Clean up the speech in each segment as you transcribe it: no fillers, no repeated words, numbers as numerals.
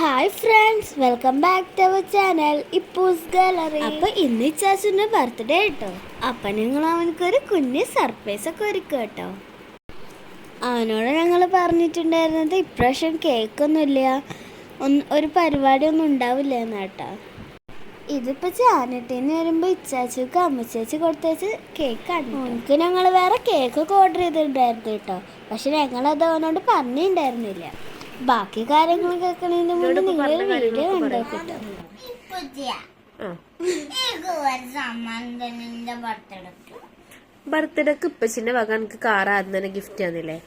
Hi friends, welcome back to our channel ഇപ്പൂസ് gallery. അപ്പോൾ ഇന്ന് ഇച്ചാച്ചുൻ്റെ ബർത്ത്ഡേ കേട്ടോ. അപ്പം ഞങ്ങൾ അവനക്കൊരു കുഞ്ഞ് സർപ്രൈസ് ഒക്കെ ഒരുക്കുക കേട്ടോ. അവനോട് ഞങ്ങൾ പറഞ്ഞിട്ടുണ്ടായിരുന്നത് ഇപ്രാവശ്യം കേക്കൊന്നുമില്ല, ഒരു പരിപാടിയൊന്നും ഉണ്ടാവില്ല എന്നാട്ടോ. ഇതിപ്പോൾ ചാനട്ടിന്ന് വരുമ്പോൾ ഇച്ചാച്ചക്ക് അമ്മച്ചേച്ചി കൊടുത്തേച്ച് കേക്കാണ്. നമുക്ക് ഞങ്ങൾ വേറെ കേക്കൊക്കെ ഓർഡർ ചെയ്തിട്ടുണ്ടായിരുന്നു കേട്ടോ. പക്ഷെ ഞങ്ങളത് അവനോട് പറഞ്ഞിട്ടുണ്ടായിരുന്നില്ല. ബാക്കി കാര്യങ്ങൾ കേൾക്കണതിന് മുന്നേ നിങ്ങളൊരു വീഡിയോ കണ്ടോക്കിട്ടോ. ബർത്ത്ഡേക്ക് ഇപ്പച്ചിന്റെ വക എനിക്ക് കാർ ആദ്യം തന്നെ ഗിഫ്റ്റ് ആന്നില്ലേ,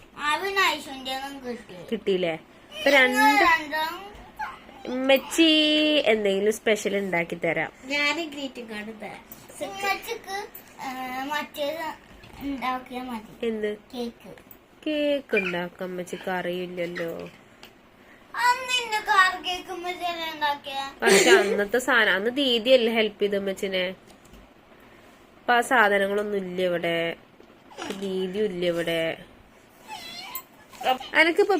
കിട്ടിയില്ലേ? ഇപ്പൊ മെച്ചി എന്തെങ്കിലും സ്പെഷ്യൽ ഉണ്ടാക്കി തരാം. ഞാൻ ഗ്രീറ്റിംഗ് കാർഡ് തരാം. എന്ത് കേക്ക് ഉണ്ടാക്കാം? അമ്മച്ചിക്ക് അറിയില്ലല്ലോ. പക്ഷെ അന്നത്തെ സാധനം അന്ന് ദീദിയല്ലേ ഹെൽപ്പ് ചെയ്ത് അമ്മച്ചിനെ. അപ്പൊ ആ സാധനങ്ങളൊന്നും ഇല്ല ഇവിടെ, ദീദിയും ഇല്ല ഇവിടെ. എനക്കിപ്പോ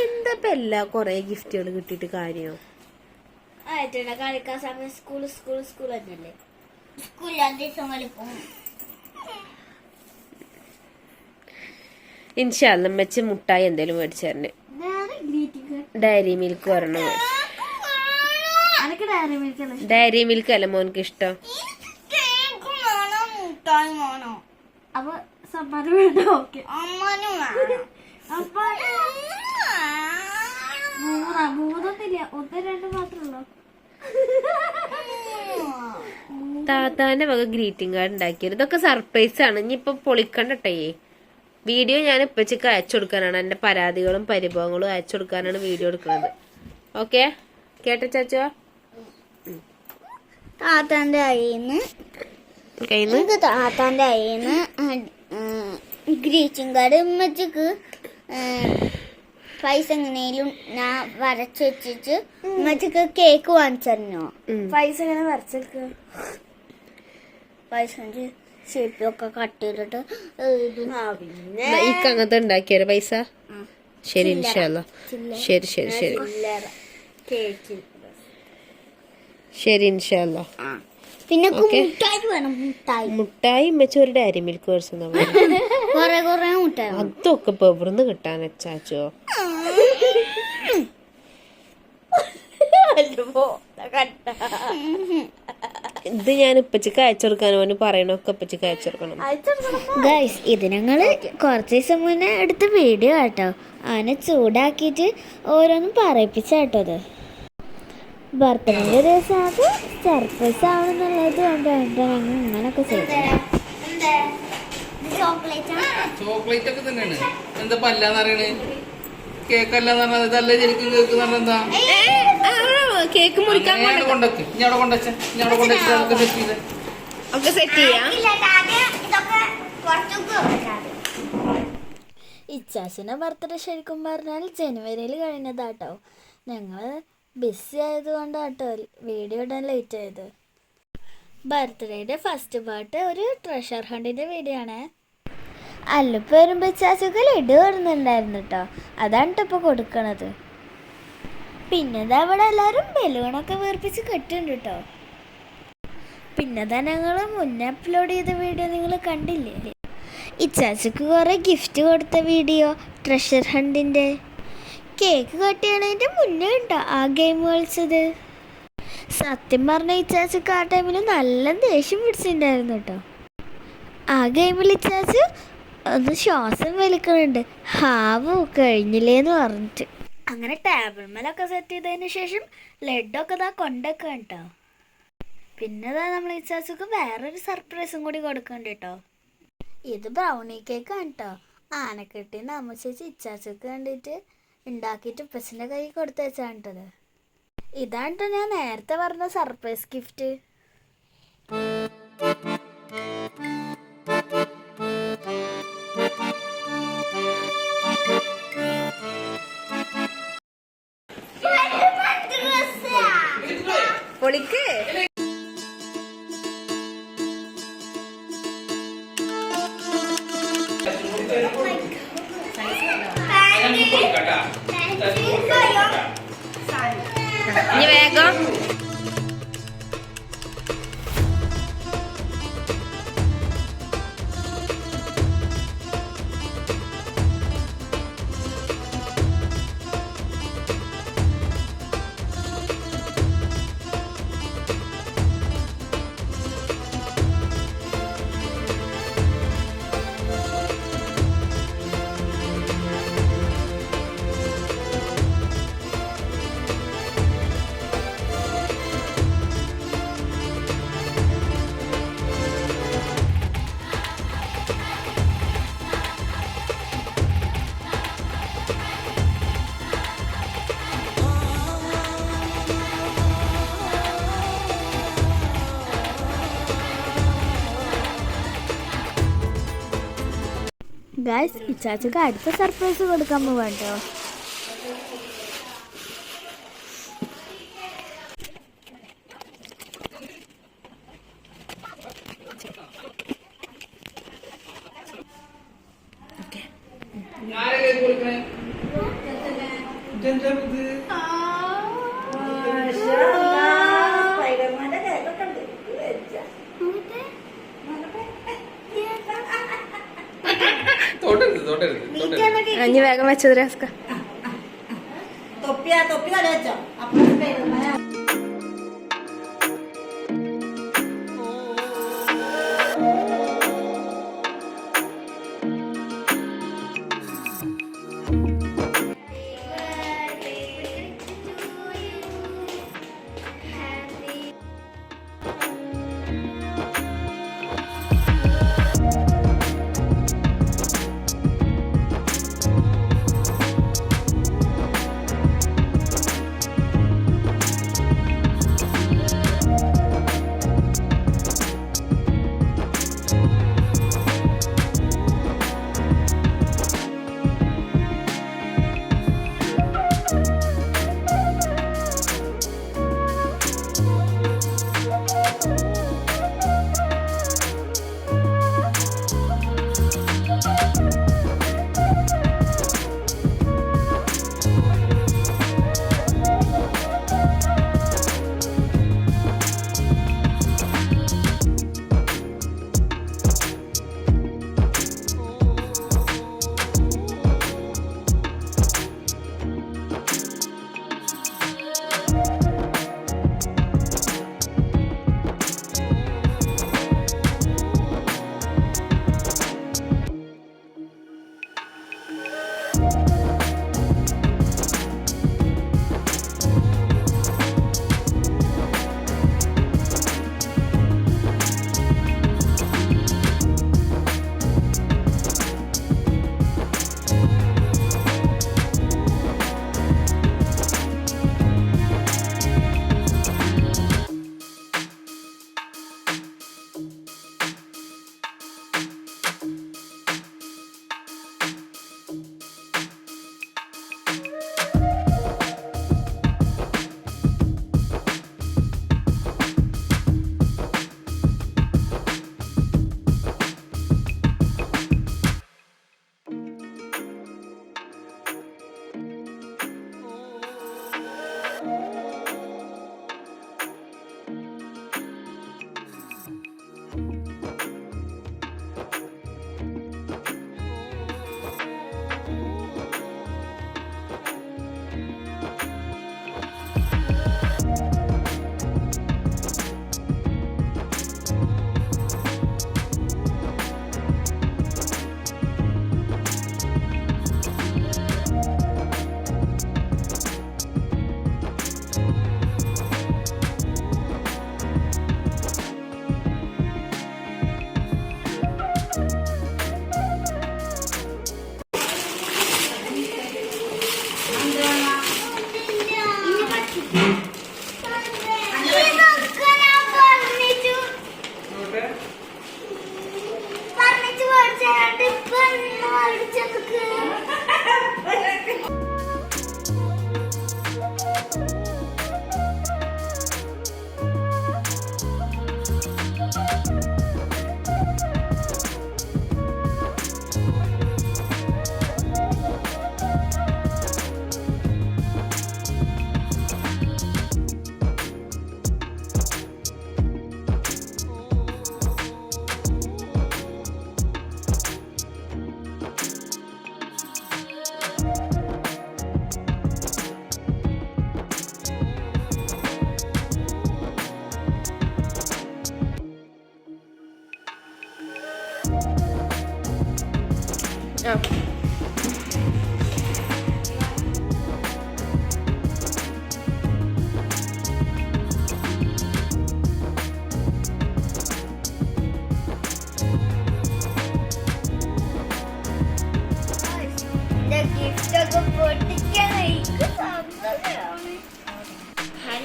എന്താ എല്ലാ കൊറേ ഗിഫ്റ്റുകൾ കിട്ടിയിട്ട് കാര്യം? കളിക്കാൻ സമയം സ്കൂൾ തന്നെയല്ലേ. ഇൻഷാല്ല മെച്ച് മുട്ടായി എന്തേലും മേടിച്ചു തരണ്ടേ. ഡയറി മിൽക്ക് ഒരെണ്ണം ഡയറി മിൽക്ക് അല്ല മോനക്ക് ഇഷ്ടം. താത്താന്റെ വക ഗ്രീറ്റിംഗ് കാർഡ് ഉണ്ടാക്കിയത്. ഇതൊക്കെ സർപ്രൈസ് ആണ്. ഇനിയിപ്പൊ പൊളിക്കണ്ടട്ടേ. വീഡിയോ ഞാൻ ഇപ്പച്ചക്ക് അയച്ചു കൊടുക്കാനാണ്, എന്റെ പരാതികളും പരിഭവങ്ങളും അയച്ചു കൊടുക്കാനാണ് വീഡിയോ എടുക്കുന്നത്. ഓക്കെ കേട്ട ചാച്ചോ? താത്താന്റെ അയ്യന്ന് ഗ്രീറ്റിംഗ് കാർഡ് ഉമ്മച്ചക്ക് പൈസ എങ്ങനെയും ഞാൻ വരച്ചു വെച്ചിട്ട് ഉമ്മച്ചക്ക് കേക്ക് വാങ്ങിച്ചറിഞ്ഞോ. പൈസ എങ്ങനെ വരച്ചെടുക്ക? പൈസ ഷേപ്പൊക്കെ കട്ട് ചെയ്തിട്ട് അങ്ങനത്തെ ഉണ്ടാക്കിയാലോ പൈസ. ശരി ഇൻഷാല്ലാ. ശരി ശരി ശരി ശരി ഇൻഷാല്ലാ. പിന്നെ മുട്ടായി വെച്ച ഒരു ഡയറി മിൽക്ക് മേടിച്ചു. അതൊക്കെ ഇപ്പൊ എവിടുന്ന് കിട്ടാൻ ചാച്ചോ? ഇത് ഞാൻ ഇപ്പച്ചക്ക് അയച്ചു കൊടുക്കാൻ അവന് പറയണൊക്കെ ഇപ്പച്ചക്ക് അയച്ചു കൊടുക്കണം. ഗൈസ്, ഇത് ഞങ്ങള് കുറച്ച് ദിവസം മുന്നേ എടുത്ത വീഡിയോ കേട്ടോ. അവനെ ചൂടാക്കിയിട്ട് ഓരോന്നും പറയിപ്പിച്ചാട്ടോ. ഇത് ബർത്ത്ഡേന്റെ ദിവസം അത് സർപ്രൈസ് ആവണമെന്നുള്ളത് കൊണ്ടാണ് ഞങ്ങൾ ഇങ്ങനൊക്കെ ചെയ്തത്. ചോക്ലേറ്റ് ഒക്കെ തന്നെയാണ്. എന്താ പല്ലാന്നറിയണേ? കേക്കല്ലാന്ന് പറഞ്ഞത് ഇതല്ലേ ശരിക്കും കേക്ക് പറഞ്ഞെന്താ? കേക്ക് മുറിക്കാൻ ഇച്ചാച്ചിന്റെ ബർത്ത്ഡേ ശരിക്കും പറഞ്ഞാൽ ജനുവരിയിൽ കഴിഞ്ഞതാട്ടോ. ഞങ്ങള് ബിസി ആയതുകൊണ്ടാട്ടോ വീഡിയോ ഇടാൻ ലേറ്റ് ആയത്. ബർത്ത്ഡേയുടെ ഫസ്റ്റ് പാർട്ട് ഒരു ട്രഷർ ഹണ്ടിന്റെ വീഡിയോ ആണ്. അല്ലിപ്പോ വരുമ്പോ ഇച്ചാച്ചക്ക് ലഡു വരുന്നുണ്ടായിരുന്നു കേട്ടോ. അതാണ് ഇപ്പൊ കൊടുക്കണത്. പിന്നെതാ അവിടെ എല്ലാവരും ബലൂണൊക്കെ വീർപ്പിച്ച് കെട്ടുണ്ട് കേട്ടോ. പിന്നെതാ ഞങ്ങൾ മുന്നേ അപ്ലോഡ് ചെയ്ത വീഡിയോ നിങ്ങൾ കണ്ടില്ലേ? ഇച്ചാച്ചക്ക് കുറെ ഗിഫ്റ്റ് കൊടുത്ത വീഡിയോ ട്രഷർ ഹണ്ടിന്റെ. കേക്ക് കട്ട് ചെയ്യണതിന്റെ മുന്നേ കേട്ടോ ആ ഗെയിം കളിച്ചത്. സത്യം പറഞ്ഞ ഇച്ചാച്ചക്ക് ആ ടൈമിൽ നല്ല ദേഷ്യം പിടിച്ചിട്ടുണ്ടായിരുന്നു കേട്ടോ. ആ ഗെയിമിൽ ഇച്ചാച്ച് ഒന്ന് ശ്വാസം വലിക്കണുണ്ട്, ഹാവു കഴിഞ്ഞില്ലേന്ന് പറഞ്ഞിട്ട്. അങ്ങനെ ടേബിൾ മേലൊക്കെ സെറ്റ് ചെയ്തതിന് ശേഷം ലഡൊക്കെ ഇതാ കൊണ്ടൊക്കെ കേട്ടോ. പിന്നെ നമ്മൾ ഇച്ചാച്ചക്ക് വേറൊരു സർപ്രൈസും കൂടി കൊടുക്കണ്ട കേട്ടോ. ഇത് ബ്രൗണി കേക്കാണ് കേട്ടോ. ആനക്കെട്ടിന്ന് അമ്മ ചേച്ചി ഇച്ചാച്ചക്ക് വേണ്ടിയിട്ട് ഉണ്ടാക്കിയിട്ട് ഉപ്പച്ചിൻ്റെ കൈ കൊടുത്തേച്ചാണ് കേട്ടത്. ഇതാണ് കേട്ടോ ഞാൻ നേരത്തെ പറഞ്ഞ സർപ്രൈസ് ഗിഫ്റ്റ്. പൊളിക്ക്. ഇനി വേഗം ഗായ്സ് ഇച്ചാച്ചക്ക് അടുത്ത സർപ്രൈസ് കൊടുക്കാൻ പോവാട്ടോ. ഇനി വേഗം വെച്ചത് രാസ്ക. തൊപ്പി തല വെച്ചോ.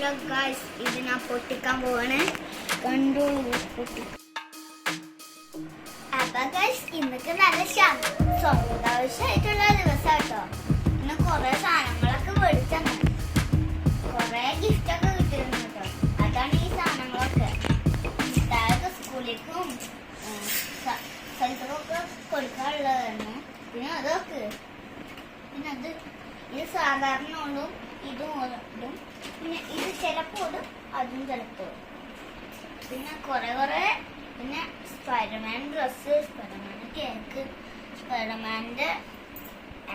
ഹലോ ഗായ്സ്, ഇത് ഞാൻ പൊട്ടിക്കാൻ പോവാണ്. കണ്ടോളൂ പൊട്ടി. അപ്പൊ ഗായ്സ്, ഇന്നൊക്കെ നല്ല സന്തോഷമായിട്ടുള്ള ദിവസം കേട്ടോ. ഇന്ന് കുറെ സാധനങ്ങളൊക്കെ മേടിച്ചാണ്, കുറെ ഗിഫ്റ്റ് ഒക്കെ കിട്ടിയിരുന്നു കേട്ടോ. അതാണ് ഈ സാധനങ്ങളൊക്കെ. മിഠായിയൊക്കെ സ്കൂളിലേക്കും സ്ഥലത്തൊക്കെ കൊടുക്കാനുള്ളതാണ്. പിന്നെ അതൊക്കെ പിന്നെ ഇത് സാധാരണ ഉള്ളും ഇതും ഓടും. പിന്നെ ഇത് ചിലപ്പോടും അതും ചിലപ്പോടും. പിന്നെ കുറെ പിന്നെ സ്പൈഡർമാൻ ഡ്രസ്സ്, സ്പൈഡർമാൻ കേക്ക്, സ്പൈഡർമാൻ്റെ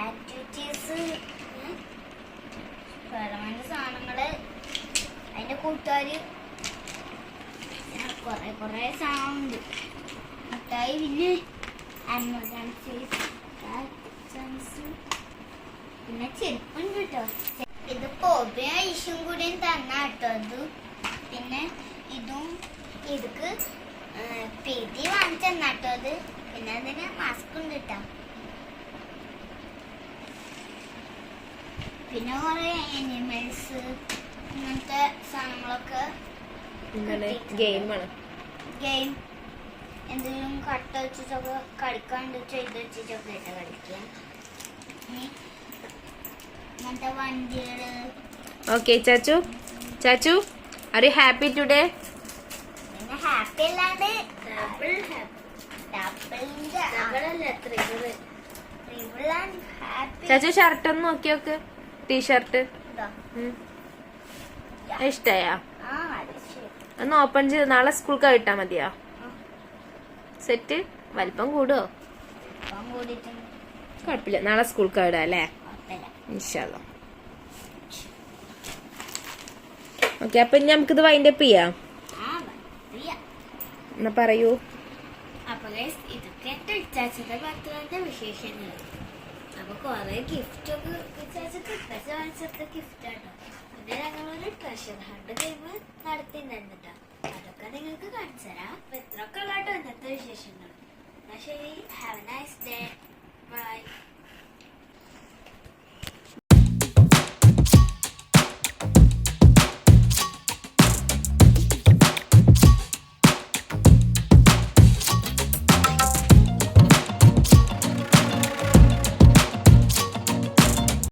ആക്ടിവിറ്റീസ്, സ്പൈഡർമാൻ്റെ സാധനങ്ങള്, അതിൻ്റെ കൂട്ടുകാര്, കുറെ സാധനമുണ്ട്. മിഠായി, പിന്നെ പിന്നെ ചെരുപ്പുണ്ട് കേട്ടോ. ഇത് പോബിയും ഐഷും കൂടിയും തന്ന കേട്ടോ ഇത്. പിന്നെ ഇതും ഇതൊക്കെ പിതി വാങ്ങിച്ചെന്നാട്ടോ അത്. പിന്നെ അതിന് മാസ്ക് ഉണ്ട് കേട്ടോ. പിന്നെ കുറെ അനിമൽസ് ഇങ്ങനത്തെ സാധനങ്ങളൊക്കെ ഗെയിം എന്തെങ്കിലും കട്ട വെച്ചിട്ടൊക്കെ കളിക്കാണ്ട് ചെയ്ത് വെച്ചിട്ടൊക്കെ ഇട്ട് കളിക്കുക. ഇങ്ങനത്തെ വണ്ടികള്. Okay Chachu are you happy today? പിന്നെ ഹാപ്പി അല്ലാണ്ട് ചാച്ചു ഷർട്ട് ഒന്ന് നോക്കി നോക്ക്. ടീഷർട്ട് ഇഷ്ടായാ? ഒന്ന് ഓപ്പൺ ചെയ്ത് നാളെ സ്കൂൾക്ക് ഇട്ടാ മതിയോ? സെറ്റ് വലിപ്പം കൂടുവോ? കുഴപ്പമില്ല, നാളെ സ്കൂൾക്ക് ഇടാം അല്ലേ? ഇൻഷാല്ലാ. ഓക്കെ, അപ്പൊ നമുക്കിത് വൈൻഡപ്പ് ചെയ്യാം. എന്നാ പറയൂ. അപ്പൊ ഇതൊക്കെ ടച്ചാച്ചന്റെ ബർത്ത്ഡേന്റെ വിശേഷങ്ങൾ. അപ്പൊ കൊറേ ഗിഫ്റ്റ് ഒക്കെ വാങ്ങിച്ചെടുത്ത ഗിഫ്റ്റ് ആട്ടോ. പിന്നെ ഞങ്ങളൊരു ട്രഷർ ഹണ്ട് ഗെയിം നടത്തിണ്ടായിരുന്നു. അതൊക്കെ നിങ്ങൾക്ക് കാണിച്ചു തരാം. അപ്പൊ ഇത്രയൊക്കെ ഉള്ളാട്ടോ ഇന്നത്തെ വിശേഷങ്ങൾ. എന്നാ ശരി, have a nice day, by.